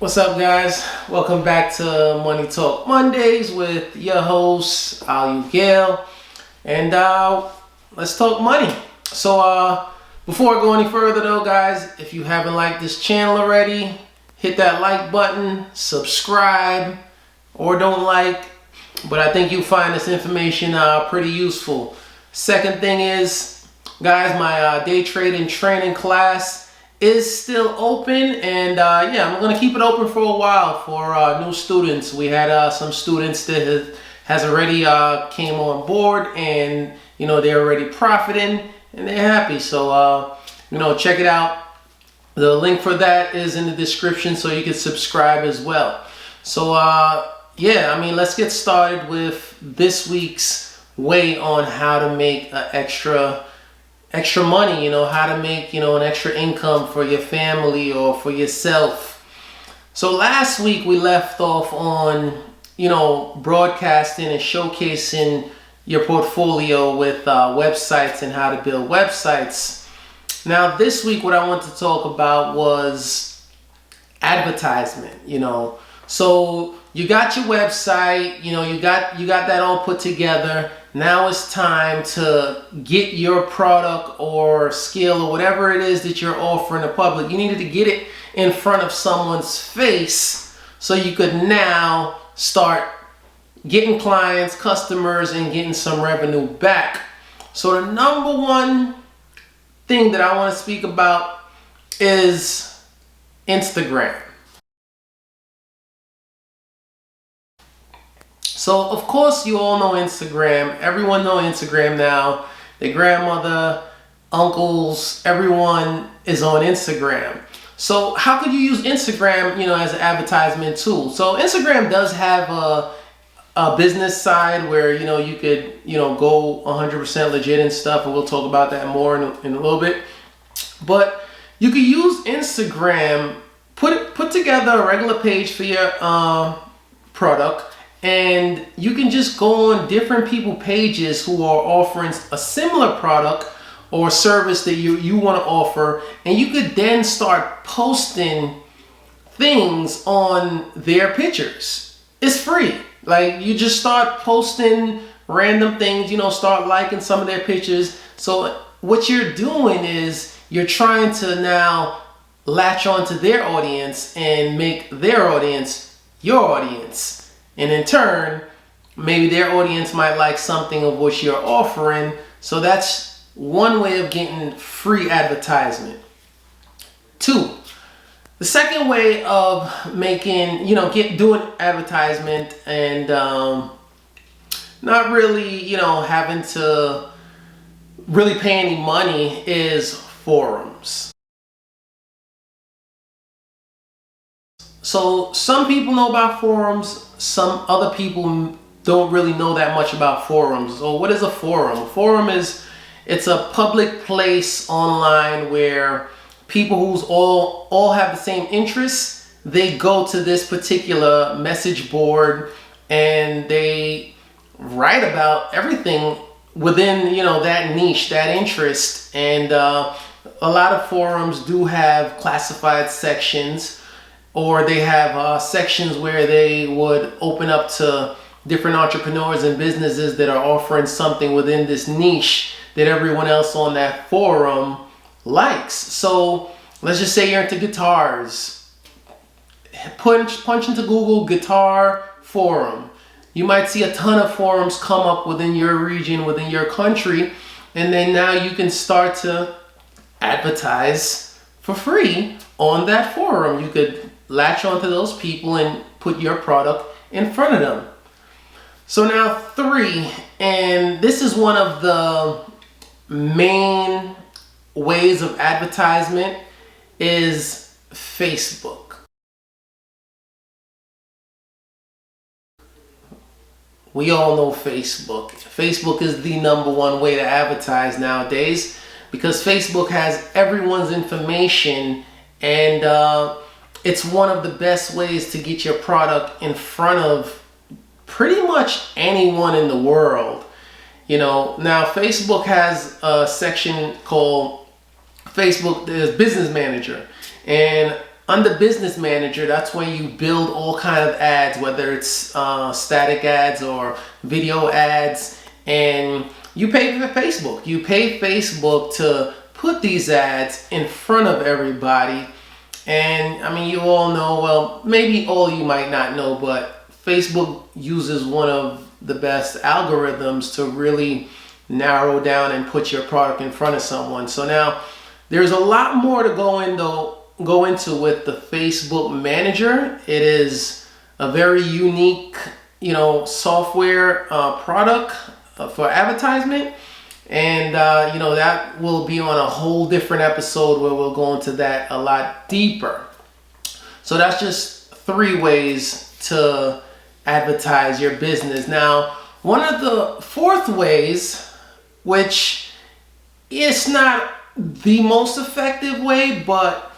What's up, guys? Welcome back to Money Talk Mondays with your host, Al Gale. And let's talk money. So before I go any further though, guys, if you haven't liked this channel already, hit that like button, subscribe, or don't like. But I think you'll find this information pretty useful. Second thing is, guys, my day trading training class is still open, and I'm gonna keep it open for a while for new students. We had some students that has already came on board, and they're already profiting and they're happy. So check it out. The link for that is in the description, so you can subscribe as well. So let's get started with this week's way on how to make extra money, how to make, an extra income for your family or for yourself. So last week we left off on, broadcasting and showcasing your portfolio with websites and how to build websites. Now this week what I want to talk about was advertisement, So you got your website, you got that all put together. Now it's time to get your product or skill or whatever it is that you're offering the public. You needed to get it in front of someone's face so you could now start getting clients, customers, and getting some revenue back. So the number one thing that I want to speak about is Instagram. So of course you all know Instagram. Everyone knows Instagram now. Their grandmother, uncles, everyone is on Instagram. So how could you use Instagram, as an advertisement tool? So Instagram does have a business side where you could go 100% legit and stuff, and we'll talk about that more in a little bit. But you could use Instagram, put together a regular page for your product. And you can just go on different people pages who are offering a similar product or service that you want to offer, and you could then start posting things on their pictures. It's free. Like, you just start posting random things, start liking some of their pictures. So what you're doing is you're trying to now latch onto their audience and make their audience your audience. And in turn, maybe their audience might like something of what you're offering. So that's one way of getting free advertisement. 2, the second way of making, doing advertisement and not really, having to really pay any money is forums. So some people know about forums, some other people don't really know that much about forums. So what is a forum? A forum it's a public place online where people who's all have the same interests, they go to this particular message board and they write about everything within that niche, that interest. And a lot of forums do have classified sections, or they have sections where they would open up to different entrepreneurs and businesses that are offering something within this niche that everyone else on that forum likes. So let's just say you're into guitars. Punch into Google guitar forum. You might see a ton of forums come up within your region, within your country, and then now you can start to advertise for free on that forum. You could latch onto those people and put your product in front of them. So now 3, and this is one of the main ways of advertisement, is Facebook. We all know Facebook. Facebook is the number one way to advertise nowadays because Facebook has everyone's information, and it's one of the best ways to get your product in front of pretty much anyone in the world. Now Facebook has a section called Facebook Business Manager, and under Business Manager, that's where you build all kind of ads, whether it's static ads or video ads, and you pay for Facebook. You pay Facebook to put these ads in front of everybody. And I mean, you all know, well, maybe all you might not know, but Facebook uses one of the best algorithms to really narrow down and put your product in front of someone. So now there's a lot more to go into with the Facebook Manager. It is a very unique, software product for advertisement. And, that will be on a whole different episode where we'll go into that a lot deeper. So that's just 3 ways to advertise your business. Now, one of the 4th ways, which is not the most effective way, but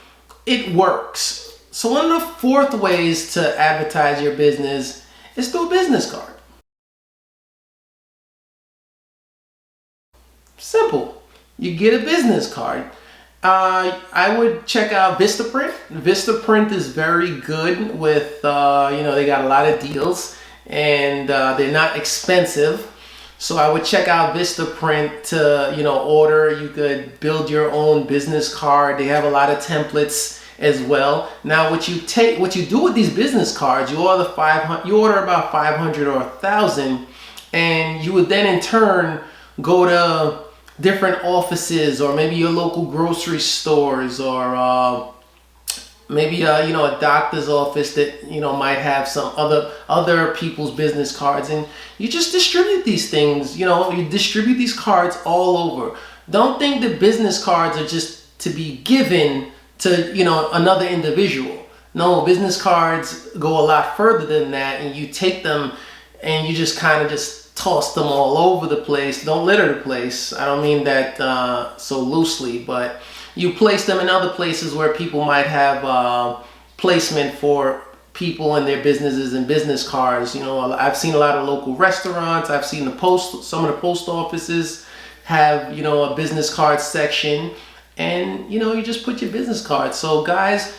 it works. So one of the 4th ways to advertise your business is through a business card. Simple. You get a business card. I would check out Vistaprint. Vistaprint is very good with, they got a lot of deals, and they're not expensive. So I would check out Vistaprint to, order. You could build your own business card. They have a lot of templates as well. Now, what you do with these business cards, you order about 500 or 1,000, and you would then in turn go to different offices, or maybe your local grocery stores, or maybe a doctor's office that might have some other people's business cards, and you just distribute these things. You distribute these cards all over. Don't think that business cards are just to be given to another individual. No, business cards go a lot further than that, and you take them and you just kind of just toss them all over the place. Don't litter the place. I don't mean that so loosely, but you place them in other places where people might have placement for people and their businesses and business cards. I've seen a lot of local restaurants. I've seen some of the post offices have a business card section, and you just put your business card. So guys,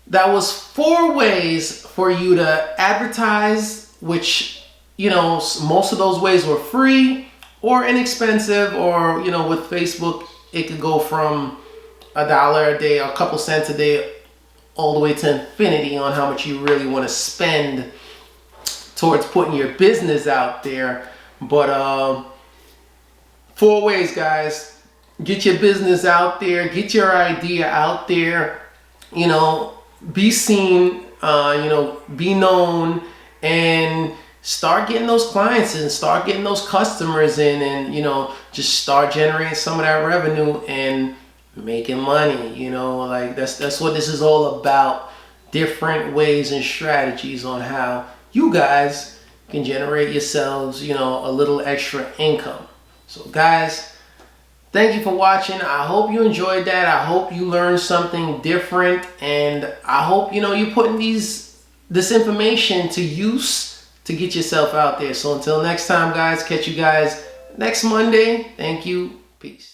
that was 4 ways for you to advertise, which most of those ways were free or inexpensive, or with Facebook it could go from $1 a day or a couple cents a day all the way to infinity on how much you really want to spend towards putting your business out there. But 4 ways, guys. Get your business out there, get your idea out there, be seen, be known, and start getting those clients and start getting those customers in, and just start generating some of that revenue and making money. That's what this is all about. Different ways and strategies on how you guys can generate yourselves a little extra income. So guys, thank you for watching. I hope you enjoyed that. I hope you learned something different, and I hope you're putting this information to use to get yourself out there. So until next time, guys, catch you guys next Monday. Thank you. Peace.